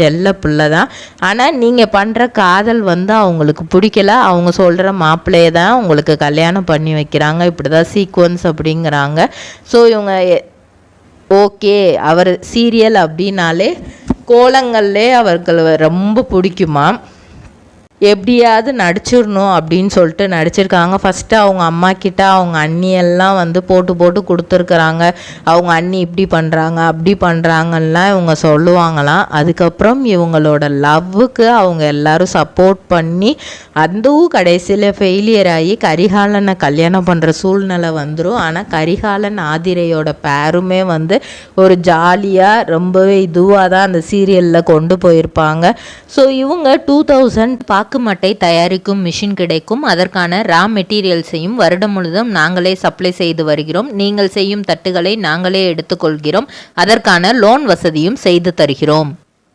செல்ல பிள்ளை தான். ஆனால் நீங்கள் பண்ணுற காதல் வந்து அவங்களுக்கு பிடிக்கல. அவங்க சொல்கிற மாப்பிள்ளையை தான் உங்களுக்கு கல்யாணம் பண்ணி வைக்கிறாங்க. இப்படி தான் சீக்வன்ஸ் அப்படிங்கிறாங்க. ஸோ இவங்க ஓகே, அவர் சீரியல் அப்படின்னாலே கோலங்கள்லே அவர்கள் ரொம்ப பிடிக்குமா, எப்படியாவது நடிச்சிடணும் அப்படின்னு சொல்லிட்டு நடிச்சிருக்காங்க. ஃபஸ்ட்டு அவங்க அம்மா கிட்ட அவங்க அண்ணியெல்லாம் வந்து போட்டு கொடுத்துருக்குறாங்க. அவங்க அண்ணி இப்படி பண்ணுறாங்க அப்படி பண்ணுறாங்கலாம் இவங்க சொல்லுவாங்களாம். அதுக்கப்புறம் இவங்களோட லவ்வுக்கு அவங்க எல்லோரும் சப்போர்ட் பண்ணி அதுவும் கடைசியில் ஃபெயிலியர் ஆகி கரிகாலனை கல்யாணம் பண்ணுற சூழ்நிலை வந்துடும். ஆனால் கரிகாலன் ஆதிரையோட பேருமே வந்து ஒரு ஜாலியாக ரொம்பவே இதுவாக தான் அந்த சீரியலில் கொண்டு போயிருப்பாங்க. ஸோ இவங்க 2000 மட்டை தயாரிக்கும் மிஷின் கிடைக்கும். அதற்கான ரா மெட்டீரியல்ஸையும் வருடம் முழுதும் நாங்களே சப்ளை செய்து வருகிறோம். நீங்கள் செய்யும் தட்டுகளை நாங்களே எடுத்துக்கொள்கிறோம். அதற்கான லோன் வசதியும் செய்து தருகிறோம்.